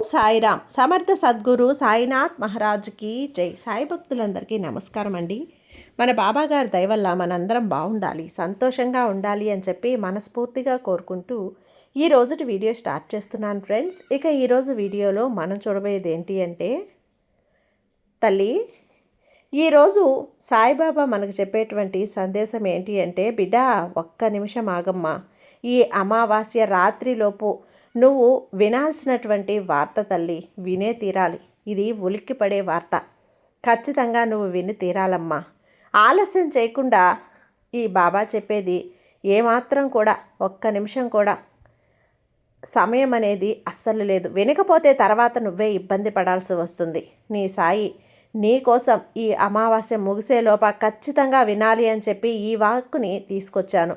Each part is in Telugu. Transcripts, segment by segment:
సాయిరామ్ సమర్థ సద్గురు సాయినాథ్ మహారాజ్కి జై. సాయి భక్తులందరికీ నమస్కారం అండి. మన బాబాగారి దయ వల్ల మనందరం బాగుండాలి, సంతోషంగా ఉండాలి అని చెప్పి మనస్ఫూర్తిగా కోరుకుంటూ ఈ రోజుటి వీడియో స్టార్ట్ చేస్తున్నాను ఫ్రెండ్స్. ఇక ఈరోజు వీడియోలో మనం చూడబోయేది ఏంటి అంటే, తల్లి ఈరోజు సాయిబాబా మనకు చెప్పేటువంటి సందేశం ఏంటి అంటే, బిడ్డ ఒక్క నిమిషం ఆగమ్మా, ఈ అమావాస్య రాత్రిలోపు నువ్వు వినాల్సినటువంటి వార్త తల్లి, వినే తీరాలి. ఇది ఉలిక్కిపడే వార్త, ఖచ్చితంగా నువ్వు విని తీరాలమ్మా. ఆలస్యం చేయకుండా ఈ బాబా చెప్పేది ఏమాత్రం కూడా ఒక్క నిమిషం కూడా సమయం అనేది అస్సలు లేదు. వినకపోతే తర్వాత నువ్వే ఇబ్బంది పడాల్సి వస్తుంది. నీ సాయి నీ కోసం ఈ అమావాస్య ముగిసేలోప ఖచ్చితంగా వినాలి అని చెప్పి ఈ వాక్కుని తీసుకొచ్చాను.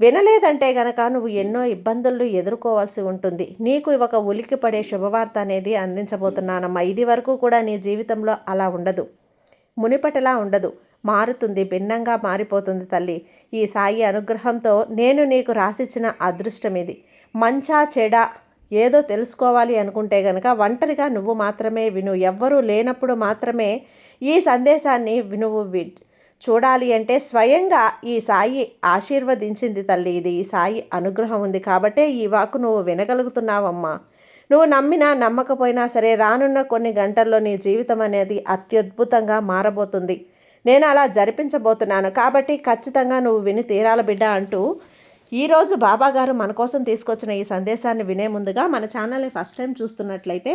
వినలేదంటే గనక నువ్వు ఎన్నో ఇబ్బందులు ఎదుర్కోవాల్సి ఉంటుంది. నీకు ఒక ఉలిక్కిపడే శుభవార్త అనేది అందించబోతున్నానమ్మా. ఇది వరకు కూడా నీ జీవితంలో అలా ఉండదు, మునిపటిలా ఉండదు, మారుతుంది, భిన్నంగా మారిపోతుంది తల్లి. ఈ సాయి అనుగ్రహంతో నేను నీకు రాసిచ్చిన అదృష్టం ఇది. మంచా చెడా ఏదో తెలుసుకోవాలి అనుకుంటే గనక ఒంటరిగా నువ్వు మాత్రమే విను. ఎవ్వరూ లేనప్పుడు మాత్రమే ఈ సందేశాన్ని నువ్వు చూడాలి అంటే స్వయంగా ఈ సాయి ఆశీర్వదించింది తల్లి. ఇది ఈ సాయి అనుగ్రహం ఉంది కాబట్టే ఈ వాకు నువ్వు వినగలుగుతున్నావమ్మా. నువ్వు నమ్మినా నమ్మకపోయినా సరే రానున్న కొన్ని గంటల్లో నీ జీవితం అనేది అత్యద్భుతంగా మారబోతుంది. నేను అలా జరిపించబోతున్నాను కాబట్టి ఖచ్చితంగా నువ్వు విని తీరాల బిడ్డ అంటూ ఈరోజు బాబాగారు మన కోసం తీసుకొచ్చిన ఈ సందేశాన్ని వినే ముందుగా మన ఛానల్ని ఫస్ట్ టైం చూస్తున్నట్లయితే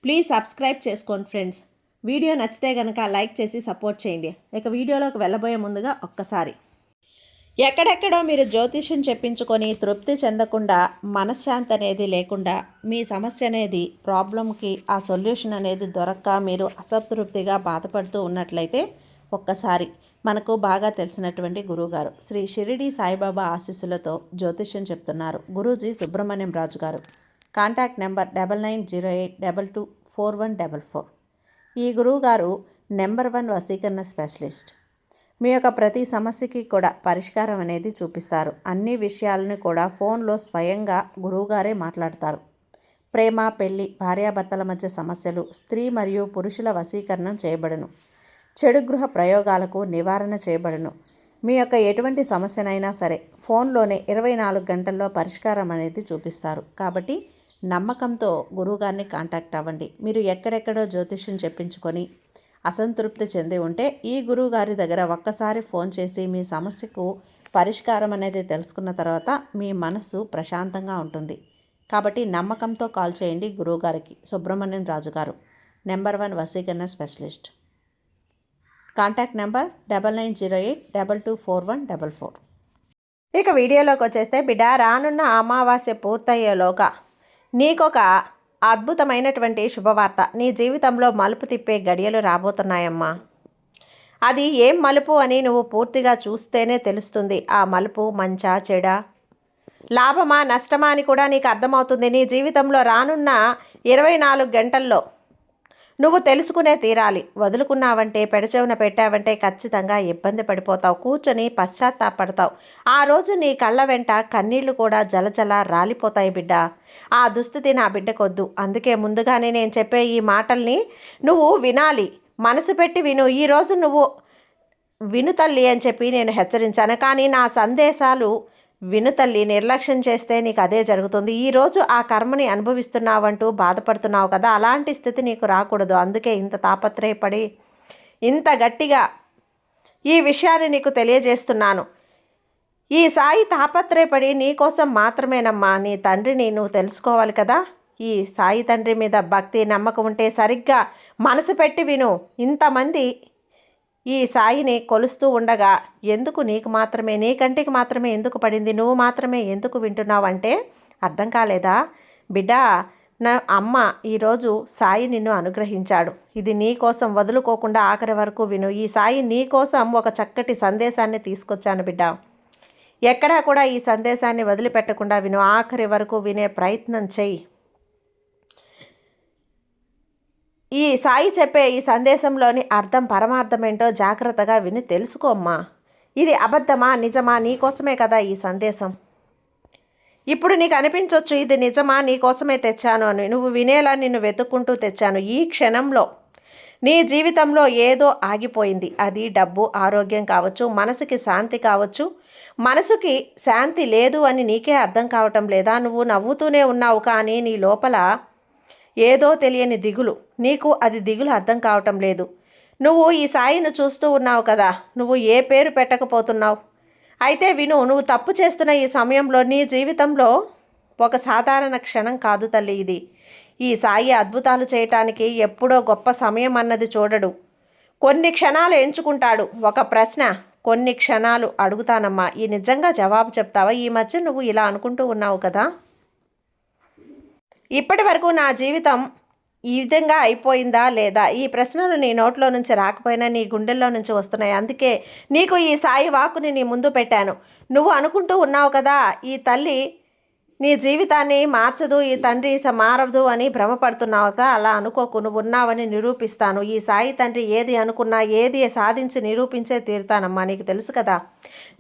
ప్లీజ్ సబ్స్క్రైబ్ చేసుకోండి ఫ్రెండ్స్. వీడియో నచ్చితే కనుక లైక్ చేసి సపోర్ట్ చేయండి. ఇక వీడియోలోకి వెళ్ళబోయే ముందుగా ఒక్కసారి, ఎక్కడెక్కడో మీరు జ్యోతిష్యం చెప్పించుకొని తృప్తి చెందకుండా, మనశ్శాంతి అనేది లేకుండా, మీ సమస్య అనేది ప్రాబ్లంకి ఆ సొల్యూషన్ అనేది దొరక్క మీరు అసంతృప్తిగా బాధపడుతూ ఉన్నట్లయితే ఒక్కసారి మనకు బాగా తెలిసినటువంటి గురువుగారు శ్రీ షిరిడి సాయిబాబా ఆశీస్సులతో జ్యోతిష్యం చెప్తున్నారు గురూజీ సుబ్రహ్మణ్యం రాజు గారు. Contact number 9908224144. ఈ గురువుగారు నెంబర్ 1 వశీకరణ స్పెషలిస్ట్. మీ యొక్క ప్రతి సమస్యకి కూడా పరిష్కారం అనేది చూపిస్తారు. అన్ని విషయాలను కూడా ఫోన్లో స్వయంగా గురువుగారే మాట్లాడతారు. ప్రేమ, పెళ్లి, భార్యాభర్తల మధ్య సమస్యలు, స్త్రీ మరియు పురుషుల వశీకరణం చేయబడును. చెడు గృహ ప్రయోగాలకు నివారణ చేయబడును. మీ యొక్క ఎటువంటి సమస్యనైనా సరే ఫోన్లోనే 24 గంటల్లో పరిష్కారం అనేది చూపిస్తారు. కాబట్టి నమ్మకంతో గురువుగారిని కాంటాక్ట్ అవ్వండి. మీరు ఎక్కడెక్కడో జ్యోతిష్యం చెప్పించుకొని అసంతృప్తి చెంది ఉంటే ఈ గురువుగారి దగ్గర ఒక్కసారి ఫోన్ చేసి మీ సమస్యకు పరిష్కారం అనేది తెలుసుకున్న తర్వాత మీ మనసు ప్రశాంతంగా ఉంటుంది. కాబట్టి నమ్మకంతో కాల్ చేయండి గురువుగారికి. సుబ్రహ్మణ్యం రాజు గారు, నెంబర్ 1 వశీకరణ స్పెషలిస్ట్. Contact number 9908224144. ఇక వీడియోలోకి వచ్చేస్తే, బిడ్డ రానున్న అమావాస్య పూర్తయ్యేలోగా నీకొక అద్భుతమైనటువంటి శుభవార్త, నీ జీవితంలో మలుపు తిప్పే గడియలు రాబోతున్నాయమ్మా. అది ఏం మలుపు అని నువ్వు పూర్తిగా చూస్తేనే తెలుస్తుంది. ఆ మలుపు మంచా చెడా, లాభమా నష్టమా అని కూడా నీకు అర్థమవుతుంది. నీ జీవితంలో రానున్న 24 గంటల్లో నువ్వు తెలుసుకునే తీరాలి. వదులుకున్నావంటే, పెడచెవున పెట్టావంటే ఖచ్చితంగా ఇబ్బంది పడిపోతావు, కూర్చొని పశ్చాత్తాపడతావు. ఆ రోజు నీ కళ్ళ వెంట కన్నీళ్లు కూడా జలజల రాలిపోతాయి బిడ్డ. ఆ దుస్థితి నా బిడ్డకొద్దు. అందుకే ముందుగానే నేను చెప్పే ఈ మాటల్ని నువ్వు వినాలి, మనసు పెట్టి విను. ఈరోజు నువ్వు విను తల్లి అని చెప్పి నేను హెచ్చరించాను, కానీ నా సందేశాలు విను తల్లి. నిర్లక్ష్యం చేస్తే నీకు అదే జరుగుతుంది. ఈరోజు ఆ కర్మని అనుభవిస్తున్నావంటూ బాధపడుతున్నావు కదా, అలాంటి స్థితి నీకు రాకూడదు. అందుకే ఇంత తాపత్రయపడి ఇంత గట్టిగా ఈ విషయాన్ని నీకు తెలియజేస్తున్నాను. ఈ సాయి తాపత్రయపడి నీ కోసం మాత్రమేనమ్మా. నీ తండ్రిని నువ్వు తెలుసుకోవాలి కదా. ఈ సాయి తండ్రి మీద భక్తి, నమ్మకం ఉంటే సరిగ్గా మనసు పెట్టి విను. ఇంతమంది ఈ సాయిని కొలుస్తూ ఉండగా ఎందుకు నీకు మాత్రమే, నీ కంటికి మాత్రమే ఎందుకు పడింది, నువ్వు మాత్రమే ఎందుకు వింటున్నావు అంటే అర్థం కాలేదా బిడ్డ? నా అమ్మ ఈరోజు సాయి నిన్ను అనుగ్రహించాడు. ఇది నీ కోసం, వదులుకోకుండా ఆఖరి వరకు విను. ఈ సాయి నీ కోసం ఒక చక్కటి సందేశాన్ని తీసుకొచ్చాను బిడ్డ. ఎక్కడా కూడా ఈ సందేశాన్ని వదిలిపెట్టకుండా విను, ఆఖరి వరకు వినే ప్రయత్నం చెయ్యి. ఈ సాయి చెప్పే ఈ సందేశంలోని అర్థం, పరమార్థం ఏంటో జాగ్రత్తగా విని తెలుసుకోమ్మా. ఇది అబద్ధమా నిజమా, నీకోసమే కదా ఈ సందేశం. ఇప్పుడు నీకు అనిపించవచ్చు ఇది నిజమా, నీ కోసమే తెచ్చాను అని. నువ్వు వినేలా నిన్ను వెతుక్కుంటూ తెచ్చాను. ఈ క్షణంలో నీ జీవితంలో ఏదో ఆగిపోయింది. అది డబ్బు, ఆరోగ్యం కావచ్చు, మనసుకి శాంతి కావచ్చు. మనసుకి శాంతి లేదు అని నీకే అర్థం కావటం లేదా? నువ్వు నవ్వుతూనే ఉన్నావు, కానీ నీ లోపల ఏదో తెలియని దిగులు. నీకు అది దిగులు అర్థం కావటం లేదు. నువ్వు ఈ సాయిని చూస్తూ ఉన్నావు కదా, నువ్వు ఏ పేరు పెట్టకపోతున్నావు. అయితే విను, నువ్వు తప్పు చేస్తున్న ఈ సమయంలో నీ జీవితంలో ఒక సాధారణ క్షణం కాదు తల్లి ఇది. ఈ సాయి అద్భుతాలు చేయటానికి ఎప్పుడో గొప్ప సమయం అన్నది చూడడు. కొన్ని క్షణాలు ఎంచుకుంటాడు. ఒక ప్రశ్న కొన్ని క్షణాలు అడుగుతానమ్మా, ఈ నిజంగా జవాబు చెప్తావా? ఈ మధ్య నువ్వు ఇలా అనుకుంటూ ఉన్నావు కదా, ఇప్పటి వరకు నా జీవితం ఈ విధంగా అయిపోయిందా లేదా? ఈ ప్రశ్నలు నీ నోట్లో నుంచి రాకపోయినా నీ గుండెల్లో నుంచి వస్తున్నాయి. అందుకే నీకు ఈ సాయి వాక్కుని నీ ముందు పెట్టాను. నువ్వు అనుకుంటూ ఉన్నావు కదా, ఈ తల్లి నీ జీవితాన్ని మార్చదు, ఈ తండ్రి మారదు అని భ్రమపడుతున్నావు కదా. అలా అనుకోకు, నువ్వు ఉన్నావని నిరూపిస్తాను. ఈ సాయి తండ్రి ఏది అనుకున్నా, ఏది సాధించి నిరూపించే తీరుతానమ్మా. నీకు తెలుసు కదా,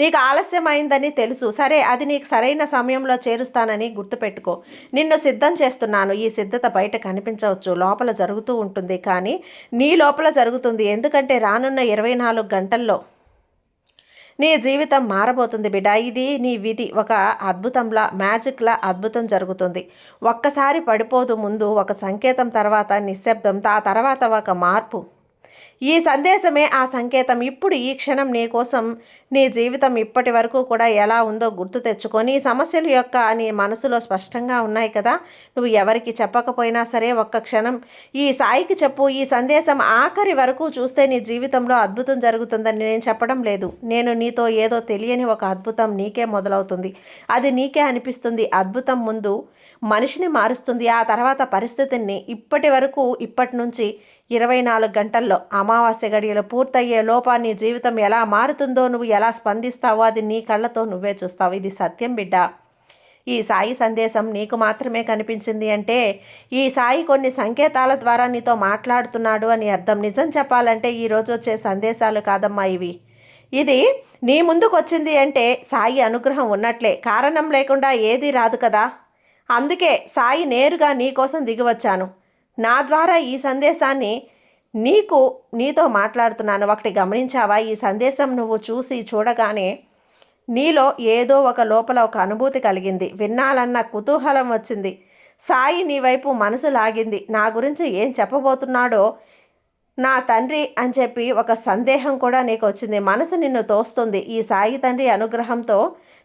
నీకు ఆలస్యమైందని తెలుసు. సరే, అది నీకు సరైన సమయంలో చేరుస్తానని గుర్తుపెట్టుకో. నిన్ను సిద్ధం చేస్తున్నాను. ఈ సిద్ధత బయట కనిపించవచ్చు, లోపల జరుగుతూ ఉంటుంది, కానీ నీ లోపల జరుగుతుంది. ఎందుకంటే రానున్న 24 గంటల్లో నీ జీవితం మారబోతుంది బిడ్డ. ఇది నీ విధి. ఒక అద్భుతంలా, మ్యాజిక్లా అద్భుతం జరుగుతుంది. ఒక్కసారి పడిపోదు, ముందు ఒక సంకేతం, తర్వాత నిశ్శబ్దం, ఆ తర్వాత ఒక మార్పు. ఈ సందేశమే ఆ సంకేతం. ఇప్పుడు ఈ క్షణం నీ కోసం, నీ జీవితం ఇప్పటి వరకు కూడా ఎలా ఉందో గుర్తు తెచ్చుకొని, సమస్యల యొక్క నీ మనసులో స్పష్టంగా ఉన్నాయి కదా, నువ్వు ఎవరికి చెప్పకపోయినా సరే ఒక్క క్షణం ఈ సాయికి చెప్పు. ఈ సందేశం ఆఖరి వరకు చూస్తే నీ జీవితంలో అద్భుతం జరుగుతుందని నేను చెప్పడం లేదు. నేను నీతో ఏదో తెలియని ఒక అద్భుతం నీకే మొదలవుతుంది. అది నీకే అనిపిస్తుంది. అద్భుతం ముందు మనిషిని మారుస్తుంది, ఆ తర్వాత పరిస్థితిని. ఇప్పటి నుంచి 24 గంటల్లో అమావాస్య గడియలు పూర్తయ్యే లోపా నీ జీవితం ఎలా మారుతుందో, నువ్వు ఎలా స్పందిస్తావో అది నీ కళ్ళతో నువ్వే చూస్తావు. ఇది సత్యం బిడ్డ. ఈ సాయి సందేశం నీకు మాత్రమే కనిపించింది అంటే ఈ సాయి కొన్ని సంకేతాల ద్వారా నీతో మాట్లాడుతున్నాడు అని అర్థం. నిజం చెప్పాలంటే ఈరోజు వచ్చే సందేశాలు కాదమ్మా ఇవి. ఇది నీ ముందుకు వచ్చింది అంటే సాయి అనుగ్రహం ఉన్నట్లే. కారణం లేకుండా ఏదీ రాదు కదా. అందుకే సాయి నేరుగా నీ కోసం దిగివచ్చాను. నా ద్వారా ఈ సందేశాన్ని నీతో మాట్లాడుతున్నాను. ఒకటి గమనించావా? ఈ సందేశం నువ్వు చూడగానే నీలో ఏదో ఒక లోపల ఒక అనుభూతి కలిగింది. వినాలన్న కుతూహలం వచ్చింది. సాయి నీ వైపు మనసు లాగింది. నా గురించి ఏం చెప్పబోతున్నాడో నా తండ్రి అని చెప్పి ఒక సందేహం కూడా నీకు వచ్చింది. మనసు నిన్ను తోస్తుంది. ఈ సాయి తండ్రి అనుగ్రహంతో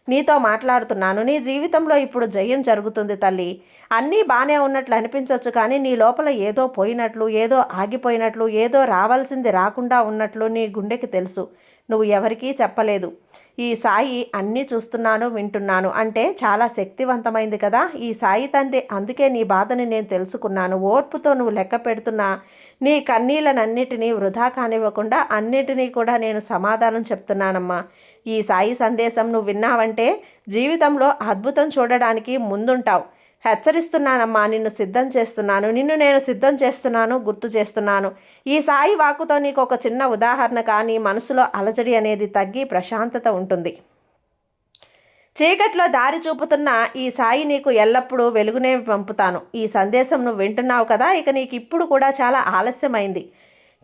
నీతో మాట్లాడుతున్నాను. నీ జీవితంలో ఇప్పుడు జయం జరుగుతుంది తల్లి. అన్నీ బాగానే ఉన్నట్లు అనిపించవచ్చు, కానీ నీ లోపల ఏదో పోయినట్లు, ఏదో ఆగిపోయినట్లు, ఏదో రావాల్సింది రాకుండా ఉన్నట్లు నీ గుండెకి తెలుసు. నువ్వు ఎవరికీ చెప్పలేదు. ఈ సాయి అన్నీ చూస్తున్నాను, వింటున్నాను అంటే చాలా శక్తివంతమైంది కదా ఈ సాయి తండ్రి. అందుకే నీ బాధని నేను తెలుసుకున్నాను. ఓర్పుతో నువ్వు లెక్క పెడుతున్నా నీ కన్నీళ్ళనన్నిటినీ వృధా కానివ్వకుండా అన్నిటినీ కూడా నేను సమాధానం చెప్తున్నానమ్మా. ఈ సాయి సందేశం నువ్వు విన్నావంటే జీవితంలో అద్భుతం చూడడానికి ముందుంటావు. హెచ్చరిస్తున్నానమ్మా, నిన్ను నేను సిద్ధం చేస్తున్నాను, గుర్తు చేస్తున్నాను. ఈ సాయి వాక్కుతో నీకు ఒక చిన్న ఉదాహరణ, కానీ మనసులో అలజడి అనేది తగ్గి ప్రశాంతత ఉంటుంది. చీకట్లో దారి చూపుతున్న ఈ సాయి నీకు ఎల్లప్పుడూ వెలుగునే పంపుతాను. ఈ సందేశం నువ్వు వింటున్నావు కదా, ఇక నీకు ఇప్పుడు కూడా చాలా ఆలస్యమైంది,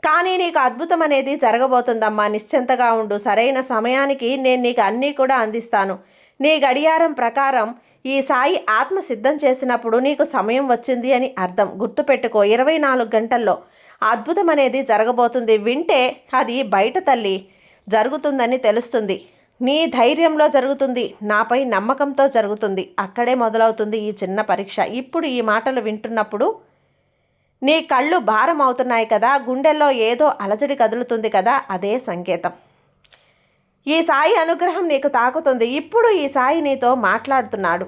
కానీ నీకు అద్భుతం అనేది జరగబోతుందమ్మా. నిశ్చింతగా ఉండు. సరైన సమయానికి నేను నీకు అన్నీ కూడా అందిస్తాను. నీ గడియారం ప్రకారం ఈ సాయి ఆత్మ సిద్ధం చేసినప్పుడు నీకు సమయం వచ్చింది అని అర్థం. గుర్తుపెట్టుకో, 24 గంటల్లో అద్భుతం అనేది జరగబోతుంది. వింటే అది బయట తల్లి జరుగుతుందని తెలుస్తుంది. నీ ధైర్యంలో జరుగుతుంది, నాపై నమ్మకంతో జరుగుతుంది. అక్కడే మొదలవుతుంది ఈ చిన్న పరీక్ష. ఇప్పుడు ఈ మాటలు వింటున్నప్పుడు నీ కళ్ళు భారం అవుతున్నాయి కదా, గుండెల్లో ఏదో అలజడి కదులుతుంది కదా, అదే సంకేతం. ఈ సాయి అనుగ్రహం నీకు తాకుతుంది. ఇప్పుడు ఈ సాయి నీతో మాట్లాడుతున్నాడు.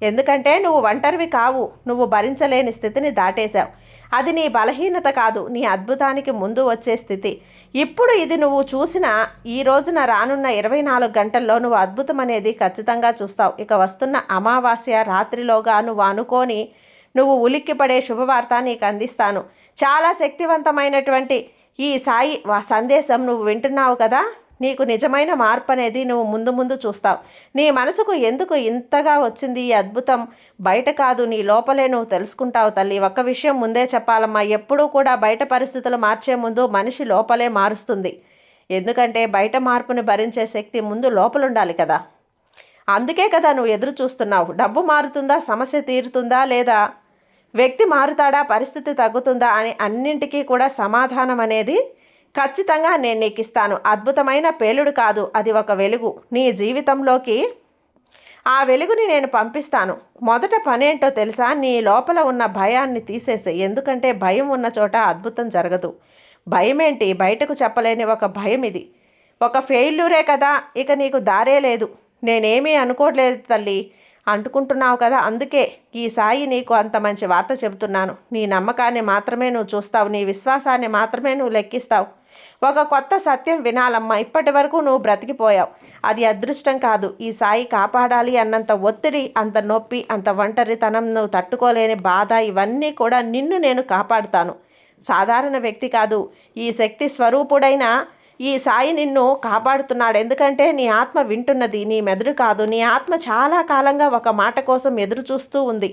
ఎందుకంటే నువ్వు ఒంటరివి కావు. నువ్వు భరించలేని స్థితిని దాటేశావు. అది నీ బలహీనత కాదు, నీ అద్భుతానికి ముందు వచ్చే స్థితి. ఇప్పుడు ఇది నువ్వు చూసిన ఈ రోజున రానున్న 24 గంటల్లో నువ్వు అద్భుతం అనేది ఖచ్చితంగా చూస్తావు. ఇక వస్తున్న అమావాస్య రాత్రిలోగా నువ్వు ఉలిక్కిపడే శుభవార్త నీకు అందిస్తాను. చాలా శక్తివంతమైనటువంటి ఈ సాయి సందేశం నువ్వు వింటున్నావు కదా, నీకు నిజమైన మార్పు అనేది నువ్వు ముందు ముందు చూస్తావు. నీ మనసుకు ఎందుకు ఇంతగా వచ్చింది ఈ అద్భుతం బయట కాదు, నీ లోపలే నువ్వు తెలుసుకుంటావు తల్లి. ఒక్క విషయం ముందే చెప్పాలమ్మా, ఎప్పుడూ కూడా బయట పరిస్థితులు మార్చే ముందు మనిషి లోపలే మారుస్తుంది. ఎందుకంటే బయట మార్పుని భరించే శక్తి ముందు లోపలుండాలి కదా. అందుకే కదా నువ్వు ఎదురు చూస్తున్నావు. డబ్బు మారుతుందా, సమస్య తీరుతుందా, లేదా వ్యక్తి మారుతాడా, పరిస్థితి తగ్గుతుందా అని అన్నింటికీ కూడా సమాధానం అనేది ఖచ్చితంగా నేను నీకు ఇస్తాను. అద్భుతమైన పేలుడు కాదు, అది ఒక వెలుగు నీ జీవితంలోకి. ఆ వెలుగుని నేను పంపిస్తాను. మొదట పనేంటో తెలుసా? నీ లోపల ఉన్న భయాన్ని తీసేసే. ఎందుకంటే భయం ఉన్న చోట అద్భుతం జరగదు. భయం ఏంటి? బయటకు చెప్పలేని ఒక భయం ఇది. ఒక ఫెయిల్యూరే కదా, ఇక నీకు దారే లేదు. నేనేమీ అనుకోలేదు తల్లి, అంటుకుంటున్నావు కదా. అందుకే ఈ సాయి నీకు అంత మంచి వార్త చెబుతున్నాను. నీ నమ్మకాన్ని మాత్రమే నువ్వు చూస్తావు, నీ విశ్వాసాన్ని మాత్రమే నువ్వు లెక్కిస్తావు. ఒక కొత్త సత్యం వినాలమ్మా. ఇప్పటి వరకు నువ్వు బ్రతికిపోయావు, అది అదృష్టం కాదు. ఈ సాయి కాపాడాలి అన్నంత ఒత్తిడి, అంత నొప్పి, అంత ఒంటరితనం, నువ్వు తట్టుకోలేని బాధ, ఇవన్నీ కూడా నిన్ను నేను కాపాడుతాను. సాధారణ వ్యక్తి కాదు, ఈ శక్తి స్వరూపుడైన ఈ సాయి నిన్ను కాపాడుతున్నాడు. ఎందుకంటే నీ ఆత్మ వింటున్నది, నీ మెదడు కాదు. నీ ఆత్మ చాలా కాలంగా ఒక మాట కోసం ఎదురు చూస్తూ ఉంది.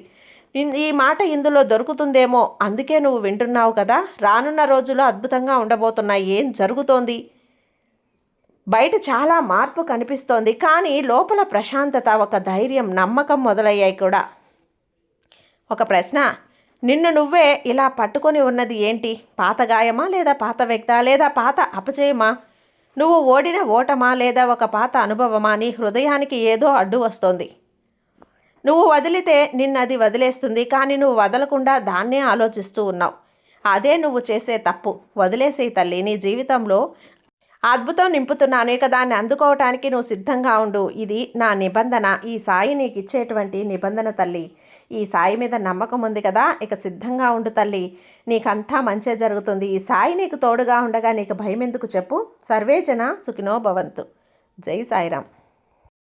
ఈ మాట ఇందులో దొరుకుతుందేమో, అందుకే నువ్వు వింటున్నావు కదా. రానున్న రోజుల్లో అద్భుతంగా ఉండబోతున్నాయి. ఏం జరుగుతోంది? బయట చాలా మార్పు కనిపిస్తోంది, కానీ లోపల ప్రశాంతత, ఒక ధైర్యం, నమ్మకం మొదలయ్యాయి కూడా. ఒక ప్రశ్న, నిన్ను నువ్వే ఇలా పట్టుకొని ఉన్నది ఏంటి? పాత గాయమా, లేదా పాత వ్యక్తా, లేదా పాత అపజయమా? నువ్వు ఓడిన ఓటమా, లేదా ఒక పాత అనుభవమా? నీ హృదయానికి ఏదో అడ్డు వస్తోంది. నువ్వు వదిలితే నిన్నది వదిలేస్తుంది, కానీ నువ్వు వదలకుండా దాన్నే ఆలోచిస్తూ ఉన్నావు. అదే నువ్వు చేసే తప్పు. వదిలేసేయి తల్లి. నీ జీవితంలో అద్భుతం నింపుతున్నాను, ఇక దాన్ని అందుకోవటానికి నువ్వు సిద్ధంగా ఉండు. ఇది నా నిబంధన. ఈ సాయి నీకు ఇచ్చేటువంటి నిబంధన తల్లి. ఈ సాయి మీద నమ్మకం ఉంది కదా, ఇక సిద్ధంగా ఉండు తల్లి. నీకంతా మంచే జరుగుతుంది. ఈ సాయి నీకు తోడుగా ఉండగా నీకు భయం ఎందుకు చెప్పు. సర్వేజన సుఖినో భవంతు. జై సాయిరామ్.